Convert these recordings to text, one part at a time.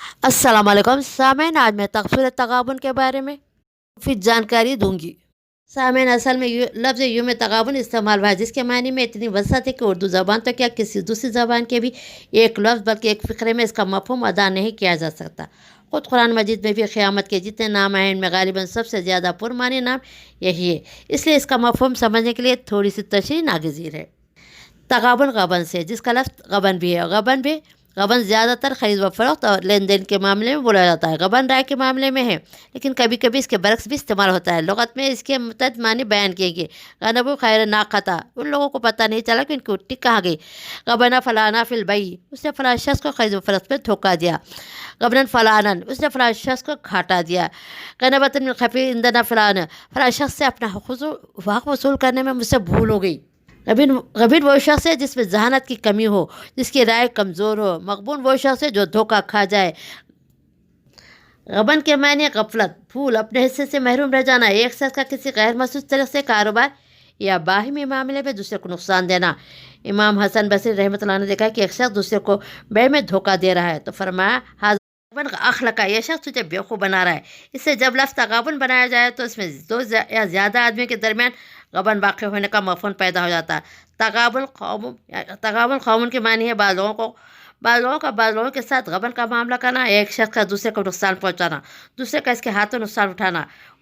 अस्सलाम वालेकुम सामईन, आज मैं तकफ़ुर तग़ाबुन के बारे में मुफ़ीद जानकारी दूंगी। सामईन, असल में लफ्ज़ यूम तग़ाबुन इस्तेमाल हुआ है जिसके मानी में इतनी वसअत है कि उर्दू ज़बान तो क्या किसी दूसरी ज़बान के भी एक लफ्ज़ बल्कि एक फ़िक्रे में इसका मफ़हूम अदा नहीं किया जा सकता। ख़ुद कुरान मजीद में भी क़यामत के जितने नाम हैं इनमें ग़ालिबन सबसे ज़्यादा पुरमानी नाम यही है, इसलिए इसका मफ़हूम समझने के लिए थोड़ी सी तशरीह नागज़ीर है। तगाबन गबन से, जिसका लफ्ज़ गबन भी है। गबन ज़्यादातर ख़रीद व फ़रोख्त और लेन देन के मामले में बोला जाता है। गबन राय के मामले में है, लेकिन कभी कभी इसके बरक्स भी इस्तेमाल होता है। लुग़त में इसके मुतअद्दिद मानी बयान किए गए। गनबु खैर नाक़ता, उन लोगों को पता नहीं चला कि उनकी उट्टी कहाँ गई। गबना फ़लाना फ़िल बई, उसने फ़लाँ शख्स को ख़रीद व फ़रोख्त में धोखा दिया। गबनन फ़लानन, उसने फ़लाँ शख्स को घाटा दिया। गनबतन मिन ख़फ़ी इंदना फ़लान, फ़लाँ शख्स से अपना हक़ वसूल करने में मुझसे भूल हो गई। गबीन वो शख्स है जिसमें जहानत की कमी हो, जिसकी राय कमज़ोर हो। मक़बून वो शख्स है जो धोखा खा जाए। गबन के माने गफलत, भूल, अपने हिस्से से महरूम रह जाना। एक शख्स का किसी गैर महसूस तरह से कारोबार या बाहिमी मामले में दूसरे को नुकसान देना। इमाम हसन बसरी रहमतुल्लाह ने देखा कि एक शख्स दूसरे को बे में धोखा दे रहा है तो फरमाया, हाज़िर अखलका, यह शख्स तुझे बेवकूफ़ बना रहा है। इससे जब लफ्ज़ तगाबुन बनाया जाए तो इसमें दो या ज़्यादा आदमियों के दरमियान गबन वाक़ होने का मफ़हूम पैदा हो जाता है। तगाबुन कौमुन के मानी है बाज़ लोगों का बाज़ लोगों के साथ गबन का मामला करना। एक शख्स का दूसरे को नुकसान पहुँचाना, दूसरे का इसके हाथों नुकसान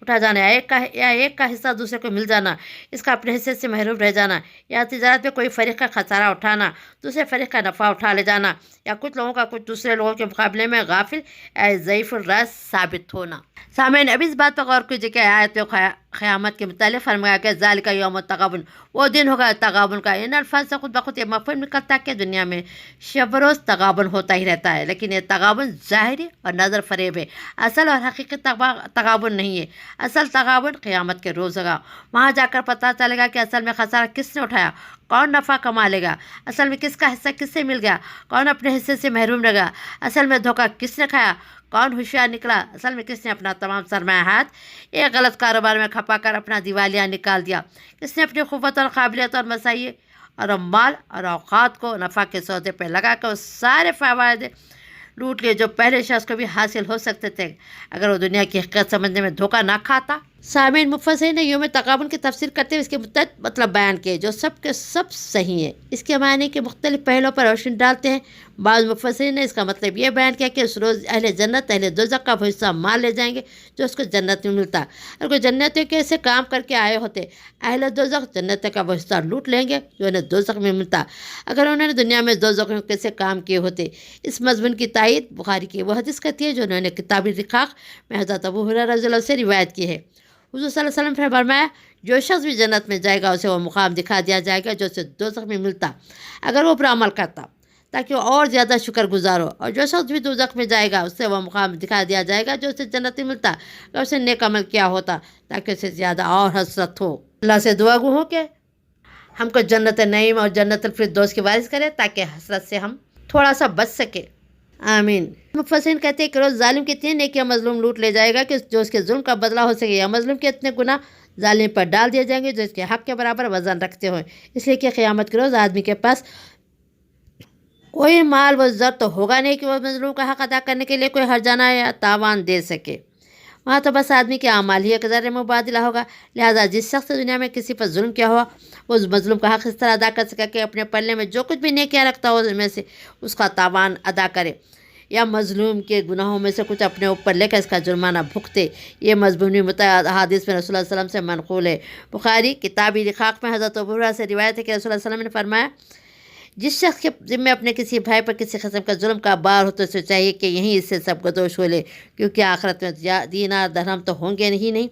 उठा जाना, एक का हिस्सा दूसरे को मिल जाना, इसका अपने हिस्से से महरूम रह जाना, या तिजारत में कोई फ़रीक़ का खसारा उठाना, दूसरे फ़रीक़ का नफ़ा उठा ले जाना, या कुछ लोगों का कुछ दूसरे लोगों के मुकाबले में गाफिल ज़ईफ़ुर राय साबित होना। सामईन, अब इस बात पर गौर कीजिए कि आयत में क़यामत के मुतालिक फरमाया कि ज़ालिका यौमुत तग़ाबुन, वो दिन होगा तग़ाबुन का। इन अल्फाज से खुद ब खुद ये मफ़हूम निकलता है कि दुनिया में शब रोज़ तग़ाबुन होता ही रहता है, लेकिन ये तग़ाबुन ज़ाहिरी और नज़र फ़रेब है, असल और हकीकी तग़ाबुन नहीं है। असल तग़ाबुन क़यामत के रोज़ होगा। वहाँ जाकर पता चलेगा कि असल में खसारा किसने उठाया, कौन नफ़ा कमा लेगा, असल में किसका हिस्सा किससे मिल गया, कौन अपने हिस्से से महरूम रह गया, असल में धोखा किसने खाया, कौन होशियार निकला, असल में किसने अपना तमाम सरमाया हाथ एक गलत कारोबार में खपा कर अपना दिवालिया निकाल दिया, किसने अपनी क़ुव्वत और काबिलियत और मसाई और माल और औक़ात को नफ़ा के सौदे पर लगा कर उस सारे फ़वायदे लूट लिए जो पहले शख्स को भी हासिल हो सकते थे अगर वो दुनिया की हकीकत समझने में धोखा ना खाता। सामईन, मुफ़स्सिरीन ने यौम तग़ाबुन की तफ़सीर करते हुए इसके मुतअद्दिद मतलब बयान किए जो सब के सब सही है। इसके मानी के मुख्तलिफ़ पहलुओं पर रोशनी डालते हैं। बाज़ मुफ़स्सिरीन ने इसका मतलब ये बयान किया कि उस रोज़ अहले जन्नत अहले दोज़ख का वो हिस्सा मार ले जाएंगे जो उसको जन्नत में मिलता। अगर कोई जन्नतियों के ऐसे काम करके आए होते, अहले दोज़ख जन्नत का वो हिस्सा लूट लेंगे जो उन्हें दोज़ख में मिलता अगर उन्होंने दुनिया में दोज़खियों के ऐसे काम किए होते। इस मज़मून की तायीद बुखारी की वह हदीस कहती है जो उन्होंने किताब रिक़ाक़ में हज़रत अबू हुरैरा रज़ियल्लाहु अन्हु से रिवायत की है। हुज़ूर सल्लल्लाहु अलैहि वसल्लम ने फरमाया, जो शख्स भी जन्नत में जाएगा उसे वो मुकाम दिखा दिया जाएगा जो उसे दोज़ख में मिलता अगर वो बुरा अमल करता, ताकि वो और ज़्यादा शुक्रगुज़ार हो। और जो शख्स भी दोज़ख में जाएगा उससे वह मुकाम दिखा दिया जाएगा जो उसे जन्नत में मिलता अगर उसे नेक अमल किया होता, ताकि उसे ज़्यादा और हसरत हो। अल्लाह से दुआ गो हो कि हमको जन्नत नईम और जन्नतुल फिरदौस की वारिस करे ताकि हसरत से हम थोड़ा सा बच सके। आमीन। मुफस्सिरीन कहते हैं कि रोज़ जालिम की इतनी नेकियां मजलूम लूट ले जाएगा कि जो उसके जुल्म का बदला हो सके, या मजलूम के इतने गुनाह जालिम पर डाल दिए जाएंगे जो इसके हक़ के बराबर वज़न रखते हों। इसलिए कि क़यामत के रोज़ आदमी के पास कोई माल व ज़र तो होगा नहीं कि वह मजलूम का हक़ अदा करने के लिए कोई हर्जाना या तावान दे सके। वहाँ तो बस आदमी के आमाल ही एक ज़र मुबादला होगा। लिहाजा जिस शख्स ने दुनिया में किसी पर जुल्म किया हुआ वो उस मजलूम का हक़ इस तरह अदा कर सके कि अपने पल्ले में जो कुछ भी नेकियां रखता हो उसमें से उसका तावान अदा करे, या मजलूम के गुनाहों में से कुछ अपने ऊपर लेकर इसका जुर्माना भुगते। ये मज़मूनी मुतअद्दिद अहादीस में रसूलुल्लाह सल्लल्लाहु अलैहि वसल्लम से मनक़ूल है। बुखारी किताब रिक़ाक़ में हज़रत अबू हुरैरा से रिवायत है कि रसूलुल्लाह सल्लल्लाहु अलैहि वसल्लम ने फरमाया, जिस शख्स के ज़िम्मे अपने किसी भाई पर किसी किस्म का जुल्म का बार हो तो उसे चाहिए कि यहीं इससे सब गदोश हो ले, क्योंकि आखिरत में दीनार दरहम तो होंगे नहीं।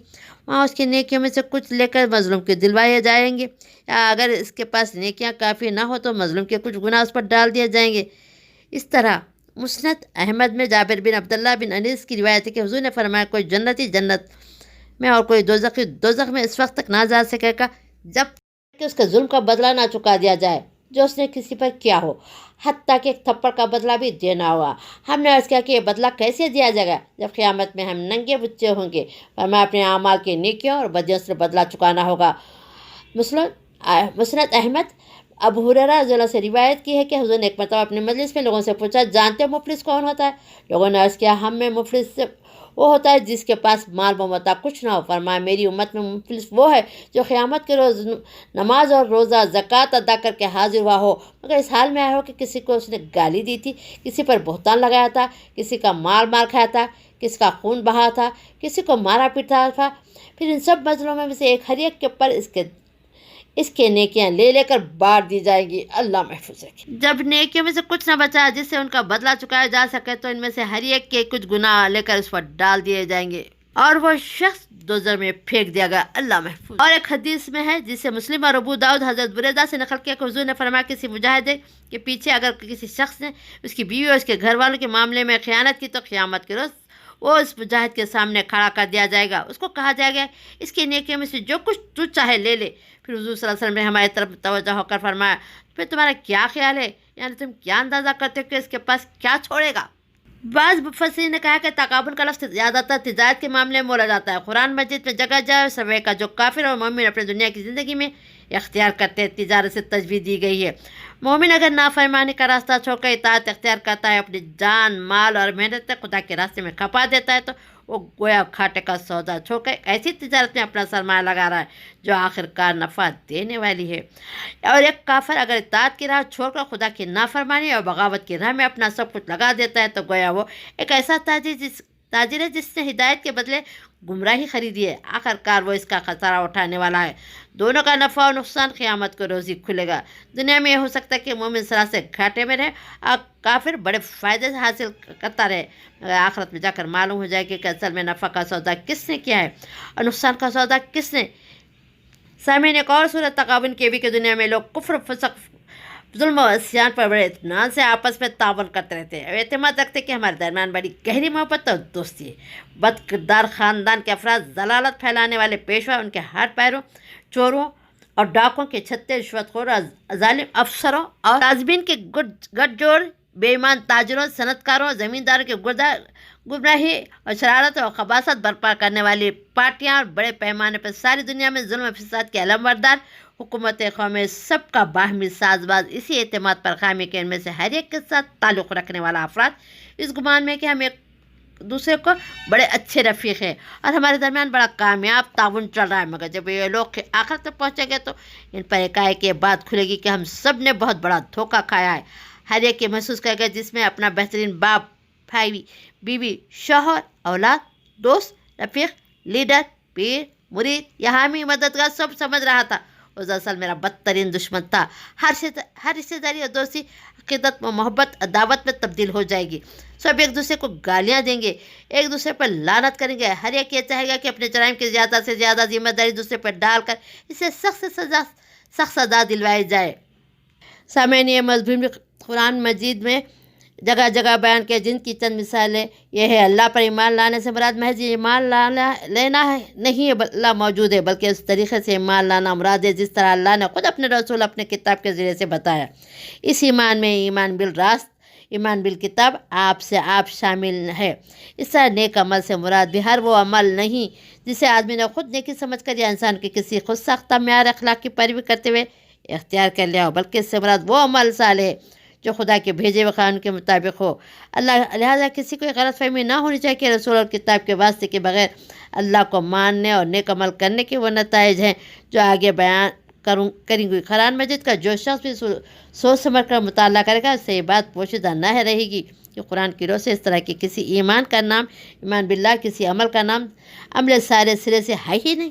वहाँ उसकी नेकियों में से कुछ लेकर मजलूम के दिलवाए जाएंगे, या अगर इसके पास नेकियां काफ़ी ना हो तो मजलूम के कुछ गुनाह उस पर डाल दिए जाएंगे। इस तरह मुस्नद अहमद में जाबिर बिन अब्दुल्लाह बिन अनीस की रिवायत है कि हुज़ूर ने फरमाया, कोई जन्नती जन्नत में और कोई दोज़खी दोज़ख में इस वक्त तक ना जा सकेगा जब तक कि उसके जुल्म का बदला ना चुका दिया जाए जो उसने किसी पर किया हो, हत्ता कि एक थप्पड़ का बदला भी देना हुआ। हमने अर्ज़ किया कि यह बदला कैसे दिया जाएगा, जब क़यामत में हम नंगे बच्चे होंगे। हमें अपने आमाल की नेकियों और बदियों से बदला चुकाना होगा। मुस्नद अहमद ابو ہریرہ رضی اللہ سے روایت کی ہے کہ حضور نے ایک مرتبہ اپنے مجلس میں لوگوں سے پوچھا، جانتے ہو مفلس کون ہوتا ہے؟ لوگوں نے عرض کیا، ہم میں مفلس وہ ہوتا ہے جس کے پاس مال و متاع کچھ نہ ہو۔ فرمایا، میری امت میں مفلس وہ ہے جو قیامت کے روز نماز اور روزہ زکوٰۃ ادا کر کے حاضر ہوا ہو، مگر اس حال میں آیا ہو کہ کسی کو اس نے گالی دی تھی، کسی پر بہتان لگایا تھا، کسی کا مال کھایا تھا، کسی کا خون بہا تھا، کسی کو مارا پیٹا تھا۔ پھر ان سب مظلوموں میں سے ایک ہر ایک کے اوپر اس کے نیکیاں لے کر بانٹ دی جائیں گی۔ اللہ محفوظ رکھے۔ جب نیکیوں میں سے کچھ نہ بچا جس سے ان کا بدلہ چکایا جا سکے تو ان میں سے ہر ایک کے کچھ گناہ لے کر اس پر ڈال دیے جائیں گے اور وہ شخص دوزخ میں پھینک دیا گیا۔ اللہ محفوظ۔ اور ایک حدیث میں ہے جسے مسلم اور ابو داؤد حضرت بریدہ سے نقل کیا کہ حضور نے فرمایا، کسی مجاہدے کے پیچھے اگر کسی شخص نے اس کی بیوی اور اس کے گھر والوں کے معاملے میں خیانت کی تو قیامت کے روز وہ اس مجاہد کے سامنے کھڑا کر دیا جائے گا۔ اس کو کہا جائے گا، اس کی نیکیوں میں سے جو کچھ تو چاہے لے لے۔ پھر حضور صلی اللہ علیہ وسلم نے ہماری طرف توجہ ہو کر فرمایا، پھر تمہارا کیا خیال ہے، یعنی تم کیا اندازہ کرتے ہو کہ اس کے پاس کیا چھوڑے گا؟ بعض مفسرین نے کہا کہ تقابل کا لفظ زیادہ تر تجارت کے معاملے میں بولا جاتا ہے۔ قرآن مجید میں جگہ جگہ سوے کا جو کافر اور مومن اپنے دنیا کی زندگی میں اختیار کرتے ہیں تجارت سے تجویز دی گئی ہے۔ مومن اگر نافرمانی کا راستہ چھوڑ کر اطاعت اختیار کرتا ہے، اپنی جان مال اور محنت خدا کے راستے میں کھپا دیتا ہے تو وہ گویا کھاٹے کا سودا چھوڑ کر ایسی تجارت میں اپنا سرمایہ لگا رہا ہے جو آخر کار نفع دینے والی ہے۔ اور ایک کافر اگر اطاعت کی راہ چھوڑ کر خدا کی نافرمانی اور بغاوت کی راہ میں اپنا سب کچھ لگا دیتا ہے تو گویا وہ ایک ایسا تاجر ہے جس نے ہدایت کے بدلے گمراہی خریدی ہے، آخر کار وہ اس کا خسارہ اٹھانے والا ہے۔ دونوں کا نفع اور نقصان قیامت کو روزی کھلے گا۔ دنیا میں یہ ہو سکتا ہے کہ مومن سرا سے گھاٹے میں رہے اور کافر بڑے فائدے سے حاصل کرتا رہے، مگر آخرت میں جا کر معلوم ہو جائے کہ اصل میں نفع کا سودا کس نے کیا ہے اور نقصان کا سودا کس نے۔ سامعین، ایک اور صورت تغابن کی بھی کہ دنیا میں لوگ کفر، فسق، ظلم و عصیان پر بڑے اطمینان سے آپس میں تعاون کرتے رہتے ہیں، اعتماد رکھتے کہ ہمارے درمیان بڑی گہری محبت اور دوستی ہے۔ بد کردار خاندان کے افراد، ضلالت پھیلانے والے پیشوا، ان کے ہاتھ پیروں، چوروں اور ڈاکوں کے چھتے، رشوت خور اور ظالم افسروں اور کاذبین کے گٹھ جوڑ، بے ایمان تاجروں، صنعت کاروں، زمینداروں کے گمراہی اور شرارت اور خباثت برپا کرنے والی پارٹیاں اور بڑے پیمانے پر ساری دنیا میں ظلم و فساد کے علمبردار حکومت قومی، سب کا باہمی ساز باز اسی اعتماد پر خامی کہ ان میں سے ہر ایک کے ساتھ تعلق رکھنے والا افراد اس گمان میں کہ ہم ایک دوسرے کو بڑے اچھے رفیق ہیں اور ہمارے درمیان بڑا کامیاب تعاون چل رہا ہے، مگر جب یہ لوگ آخر تک پہنچیں گے تو ان پر ایک بات کھلے گی کہ ہم سب نے بہت بڑا دھوکہ کھایا ہے۔ ہر ایک یہ محسوس کرے گا جس میں اپنا بہترین باپ، بھائی، بیوی، شوہر، اولاد، دوست، رفیق، لیڈر، پیر، مرید یا حامی، مددگار سب سمجھ رہا تھا وہ دراصل میرا بدترین دشمن تھا۔ ہر رشتہ داری اور دوستی عقیدت و محبت عداوت میں تبدیل ہو جائے گی۔ سب ایک دوسرے کو گالیاں دیں گے، ایک دوسرے پر لعنت کریں گے، ہر ایک یہ چاہے گا کہ اپنے جرائم کی زیادہ سے زیادہ ذمہ داری دوسرے پر ڈال کر اسے سخت سزا دلوائی جائے۔ سامعین، یہ مضمون بھی قرآن مجید میں جگہ جگہ بیان کیا، جن کی چند مثالیں یہ ہے۔ اللہ پر ایمان لانے سے مراد محض ایمان لینا ہے نہیں ہے، اللہ موجود ہے، بلکہ اس طریقے سے ایمان لانا مراد ہے جس طرح اللہ نے خود اپنے رسول اپنے کتاب کے ذریعے سے بتایا۔ اس ایمان میں ایمان بالراست، ایمان بالکتاب، آپ شامل ہے۔ اس طرح نیک عمل سے مراد بھی ہر وہ عمل نہیں جسے آدمی نے خود نیکی سمجھ کر یا انسان کے کسی خود ساختہ معیار اخلاق کی پیروی کرتے ہوئے اختیار کر لیا ہو، بلکہ اس سے مراد وہ عمل صالح ہے جو خدا کے بھیجے ہوئے قانون کے مطابق ہو۔ لہٰذا کسی کو غلط فہمی نہ ہونی چاہیے کہ رسول اور کتاب کے واسطے کے بغیر اللہ کو ماننے اور نیک عمل کرنے کے وہ نتائج ہیں جو آگے بیان کریں گی۔ قرآن مجید کا جو شخص بھی سوچ سمجھ کر مطالعہ کرے گا اس سے یہ بات پوشیدہ نہ رہے گی کہ قرآن کی روح سے اس طرح کی کسی ایمان کا نام، ایمان باللہ، کسی عمل کا نام عمل سارے سرے سے ہے ہی نہیں۔